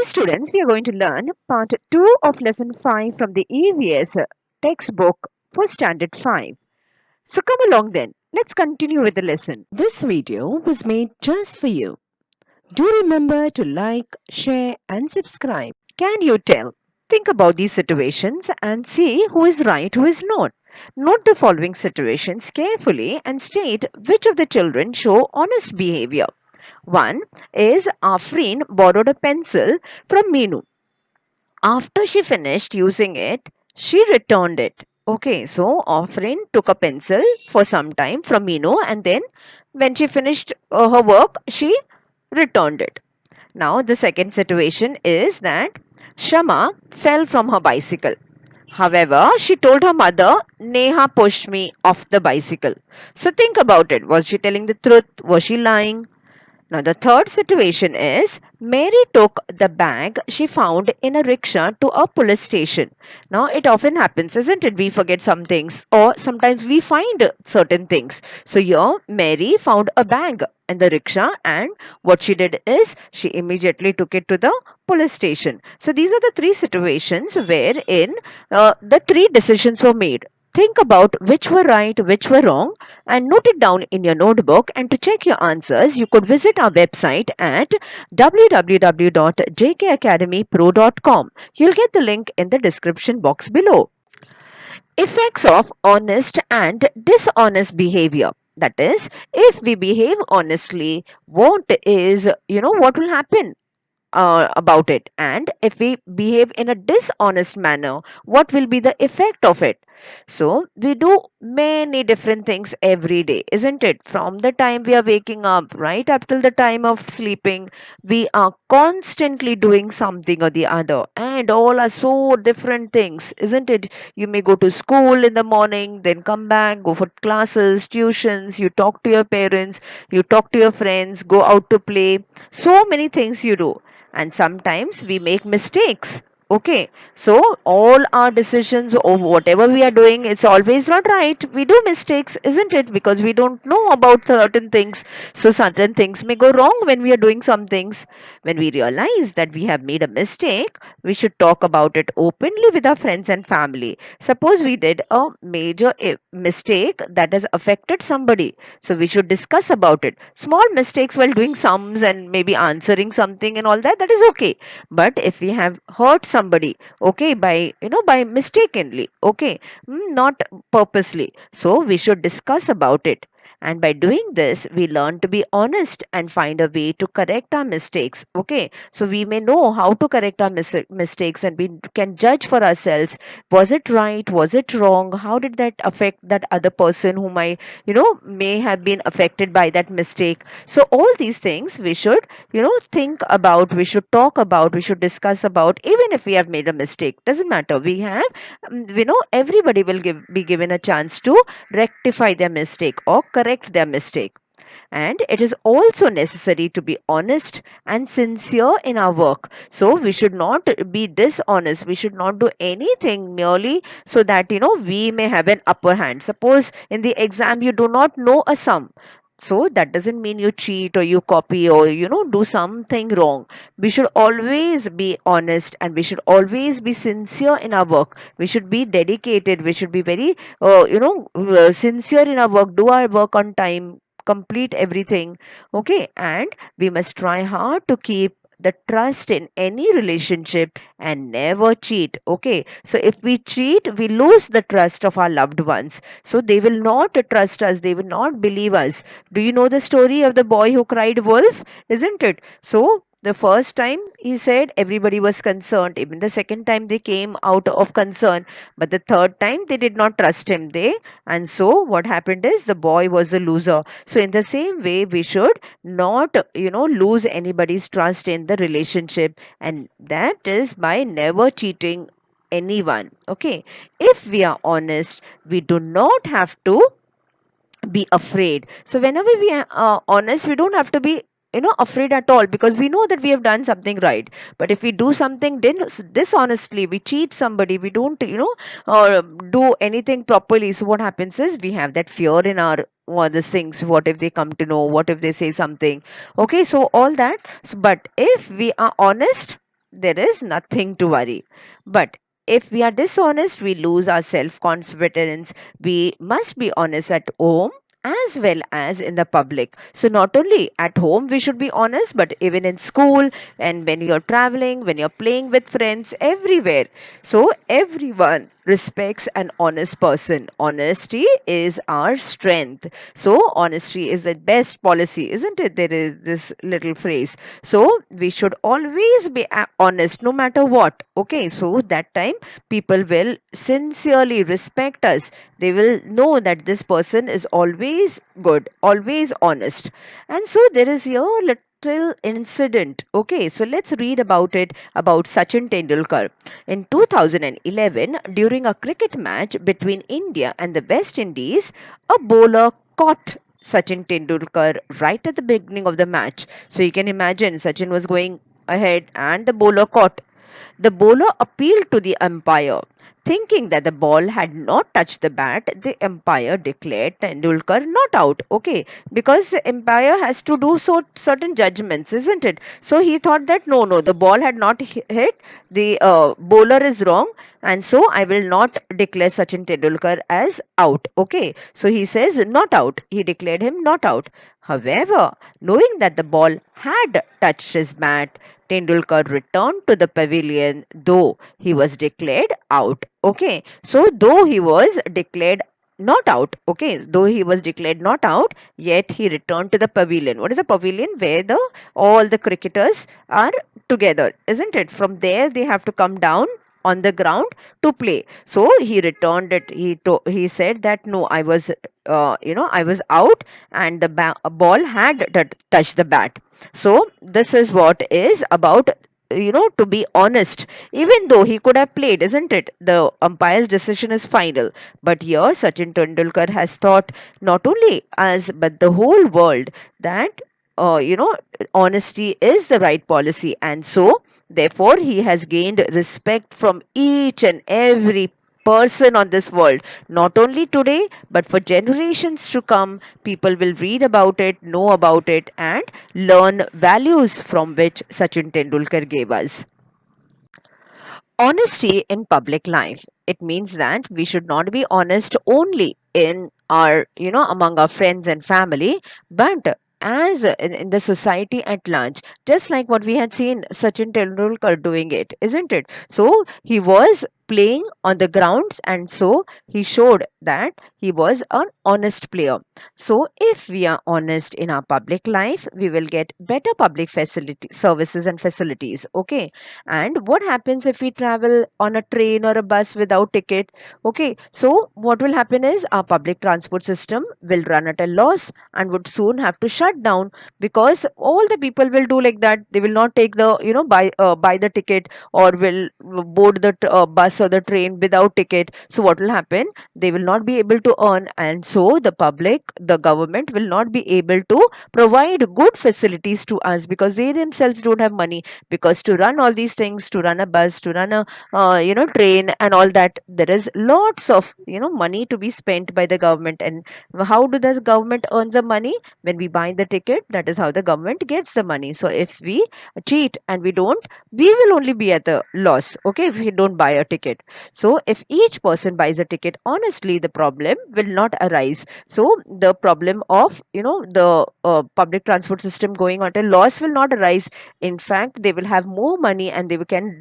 Today, students, we are going to learn part 2 of lesson 5 from the EVS textbook for standard 5. So come along then. Let's continue with the lesson. This video was made just for you. Do remember to like, share and subscribe. Can you tell? Think about these situations and see who is right, who is not. Note the following situations carefully and state which of the children show honest behavior. One is Afreen borrowed a pencil from Meenu. After she finished using it, she returned it. Okay, so Afreen took a pencil for some time from Meenu, and then when she finished her work, she returned it. Now, the second situation is that Shama fell from her bicycle. However, she told her mother, Neha pushed me off the bicycle. So think about it. Was she telling the truth? Was she lying? Now, the third situation is Mary took the bag she found in a rickshaw to a police station. Now, it often happens, isn't it? We forget some things, or sometimes we find certain things. So, here Mary found a bag in the rickshaw, and what she did is she immediately took it to the police station. So, these are the three situations wherein the three decisions were made. Think about which were right, which were wrong, and note it down in your notebook. And to check your answers, you could visit our website at www.jkacademypro.com. You'll get the link in the description box below. Effects of honest and dishonest behavior. That is, if we behave honestly, what will happen? About it, and if we behave in a dishonest manner, what will be the effect of it? So we do many different things every day, isn't it? From the time we are waking up right up till the time of sleeping, we are constantly doing something or the other, and all are so different things, isn't it? You may go to school in the morning, then come back, go for classes, tuitions, you talk to your parents, you talk to your friends, go out to play. So many things you do, and sometimes we make mistakes. Okay, so all our decisions or whatever we are doing, it's always not right. We do mistakes, isn't it? Because we don't know about certain things. So certain things may go wrong when we are doing some things. When we realize that we have made a mistake, we should talk about it openly with our friends and family. Suppose we did a major mistake that has affected somebody, so we should discuss about it. Small mistakes while doing sums and maybe answering something and all that, that is okay. But if we have hurt somebody, okay, by mistakenly, okay, not purposely, so we should discuss about it. And by doing this, we learn to be honest and find a way to correct our mistakes. Okay, so we may know how to correct our mistakes, and we can judge for ourselves, was it right, was it wrong, how did that affect that other person whom I may have been affected by that mistake. So all these things we should think about, we should talk about, we should discuss about. Even if we have made a mistake, doesn't matter, we have everybody will be given a chance to rectify their mistake or correct their mistake. And it is also necessary to be honest and sincere in our work. So we should not be dishonest, we should not do anything merely so that we may have an upper hand. Suppose in the exam you do not know a sum, so that doesn't mean you cheat or you copy or do something wrong. We should always be honest, and we should always be sincere in our work. We should be dedicated, we should be very sincere in our work, do our work on time, complete everything. Okay, and we must try hard to keep the trust in any relationship and never cheat. Okay, so if we cheat, we lose the trust of our loved ones, so they will not trust us, they will not believe us. Do you know the story of the boy who cried wolf, isn't it? So the first time he said, everybody was concerned. Even the second time they came out of concern, but the third time they did not trust him. They And so what happened is the boy was a loser. So in the same way, we should not lose anybody's trust in the relationship, and that is by never cheating anyone. Okay, if we are honest, we do not have to be afraid. So whenever we are honest, we don't have to be afraid at all, because we know that we have done something right. But if we do something dishonestly, we cheat somebody, we don't do anything properly, so what happens is we have that fear in our these things. What if they come to know, what if they say something? Okay, so all that. So, but if we are honest, there is nothing to worry. But if we are dishonest, we lose our self confidence. We must be honest at home as well as in the public. So, not only at home we should be honest, but even in school and when you're traveling, when you're playing with friends, everywhere. So, everyone respects an honest person. Honesty is our strength. So, honesty is the best policy, isn't it? There is this little phrase. So, we should always be honest no matter what. Okay, so that time people will sincerely respect us. They will know that this person is always good, always honest. And so, there is here little incident. Okay, so let's read about it about Sachin Tendulkar. In 2011, during a cricket match between India and the West Indies, a bowler caught Sachin Tendulkar right at the beginning of the match. So you can imagine Sachin was going ahead and the bowler caught. The bowler appealed to the umpire. Thinking that the ball had not touched the bat, the umpire declared Tendulkar not out. Okay, because the umpire has to do so certain judgments, isn't it? So he thought that no, the ball had not hit. The bowler is wrong, and so I will not declare Sachin Tendulkar as out. Okay, so he says not out. He declared him not out. However, knowing that the ball had touched his bat, Tendulkar returned to the pavilion though he was declared out. Okay, so though he was declared not out, okay, though he was declared not out, yet he returned to the pavilion. What is a pavilion? Where the all the cricketers are together, isn't it? From there they have to come down on the ground to play. So he returned it. He said that no, I was I was out and the ball had touched the bat. So this is what is about, to be honest. Even though he could have played, isn't it? The umpire's decision is final. But here Sachin Tendulkar has thought not only us but the whole world that honesty is the right policy, and so therefore he has gained respect from each and every person on this world. Not only today but for generations to come, people will read about it, know about it, and learn values from which Sachin Tendulkar gave us. Honesty in public life. It means that we should not be honest only in our, among our friends and family, but as in the society at large, just like what we had seen Sachin Tendulkar doing it, isn't it? So he was playing on the grounds, and so he showed that he was an honest player. So if we are honest in our public life, we will get better public facility services and facilities. Okay, and what happens if we travel on a train or a bus without ticket? Okay, so what will happen is our public transport system will run at a loss and would soon have to shut down, because all the people will do like that. They will not take the, buy the ticket, or will board the bus or the train without ticket. So what will happen? They will not be able to earn, and so the government will not be able to provide good facilities to us because they themselves don't have money, because to run all these things, to run a bus, to run a train and all that, there is lots of money to be spent by the government. And how do the government earn the money? When we buy the ticket, that is how the government gets the money. So if we cheat and we don't, we will only be at the loss, okay, if we don't buy a ticket. So if each person buys a ticket honestly, the problem will not arise. So the problem of the public transport system going on a loss will not arise. In fact, they will have more money and they can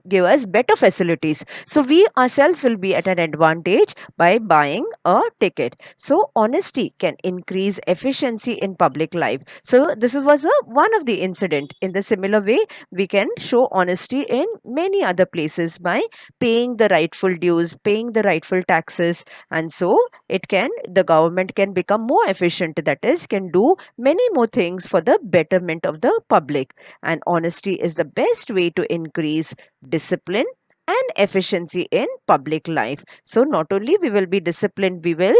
give us better facilities. So we ourselves will be at an advantage by buying a ticket. So honesty can increase efficiency in public life. So this was one of the incident. In the similar way, we can show honesty in many other places by paying the rightful dues, paying the rightful taxes, and so the government can become more efficient. That is, can do many more things for the betterment of the public. And honesty is the best way to increase discipline and efficiency in public life. So not only we will be disciplined, we will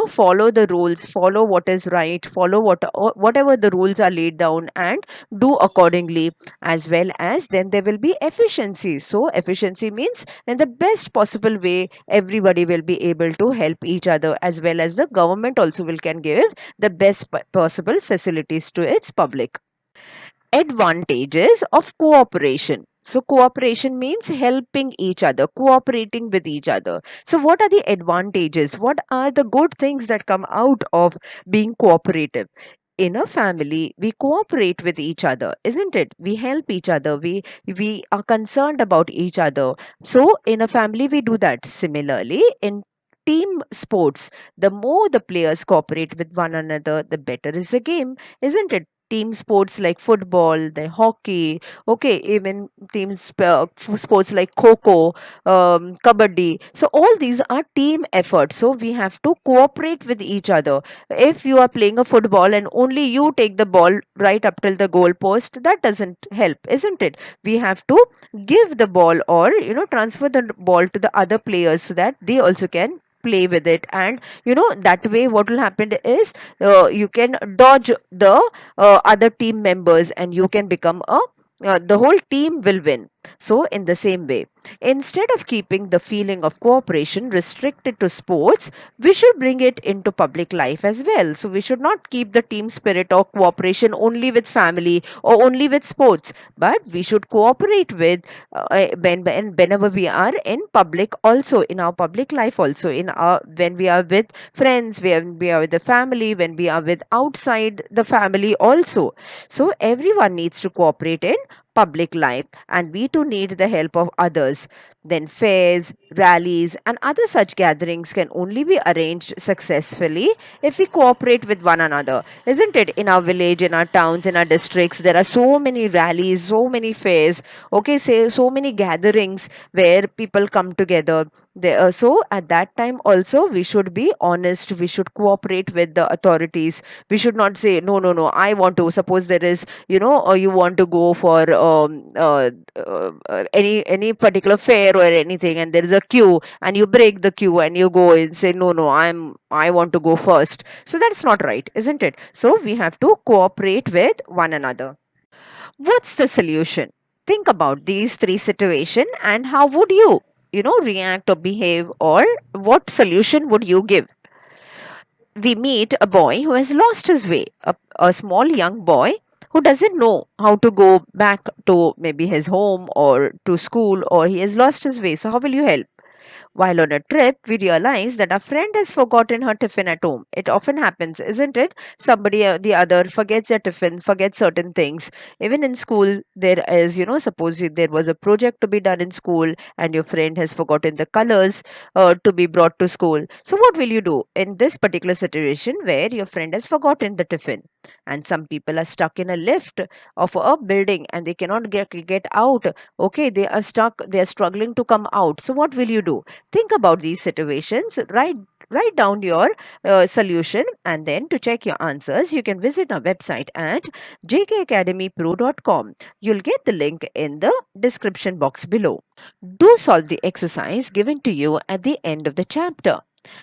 follow the rules, follow what is right, follow whatever the rules are laid down, and do accordingly. As well as then there will be efficiency. So efficiency means in the best possible way everybody will be able to help each other, as well as the government also will can give the best possible facilities to its public. Advantages of cooperation. So cooperation means helping each other, cooperating with each other. So what are the advantages? What are the good things that come out of being cooperative? In a family, we cooperate with each other, isn't it? We help each other. We are concerned about each other. So in a family, we do that. Similarly, in team sports, the more the players cooperate with one another, the better is the game, isn't it? Team sports like football, the hockey, okay, even sports like kho, kabaddi. So all these are team efforts. So we have to cooperate with each other. If you are playing a football and only you take the ball right up till the goal post, that doesn't help, isn't it? We have to give the ball, or transfer the ball to the other players so that they also can play with it. And that way what will happen is, you can dodge the other team members, and you can become a the whole team will win. So in the same way, instead of keeping the feeling of cooperation restricted to sports, we should bring it into public life as well. So we should not keep the team spirit or cooperation only with family or only with sports, but we should cooperate with whenever we are in public, also in our public life, also in our when we are with friends, when we are with the family, when we are with outside the family also. So everyone needs to cooperate in public life, and we too need the help of others. Then fairs, rallies, and other such gatherings can only be arranged successfully if we cooperate with one another, isn't it? In our village, in our towns, in our districts, there are so many rallies, so many fairs, okay, say so many gatherings where people come together. So at that time also, we should be honest, we should cooperate with the authorities. We should not say, no, no, no, I want to. Suppose there is, or you want to go for any particular fair or anything, and there is a queue, and you break the queue and you go and say, no, no, I want to go first. So that's not right, isn't it? So we have to cooperate with one another. What's the solution? Think about these three situations, and how would you, react or behave, or what solution would you give? We meet a boy who has lost his way, a small young boy who doesn't know how to go back to maybe his home or to school, or he has lost his way. So, how will you help? While on a trip, we realize that our friend has forgotten her tiffin at home. It often happens, isn't it? Somebody the other forgets their tiffin, forgets certain things. Even in school, there is, suppose there was a project to be done in school, and your friend has forgotten the colors to be brought to school. So, what will you do in this particular situation where your friend has forgotten the tiffin? And some people are stuck in a lift of a building and they cannot get out. Okay, they are stuck, they are struggling to come out. So, what will you do? Think about these situations, write down your solution, and then to check your answers, you can visit our website at jkacademypro.com. You'll get the link in the description box below. Do solve the exercise given to you at the end of the chapter.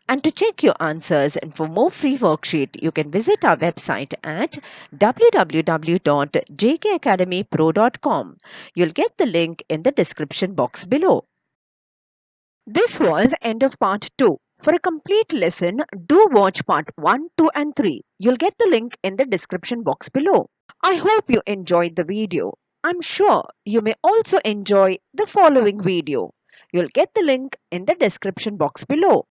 And to check your answers and for more free worksheet, you can visit our website at www.jkacademypro.com. You'll get the link in the description box below. This was end of part 2. For a complete lesson, do watch part 1, 2 and 3. You'll get the link in the description box below. I hope you enjoyed the video. I'm sure you may also enjoy the following video. You'll get the link in the description box below.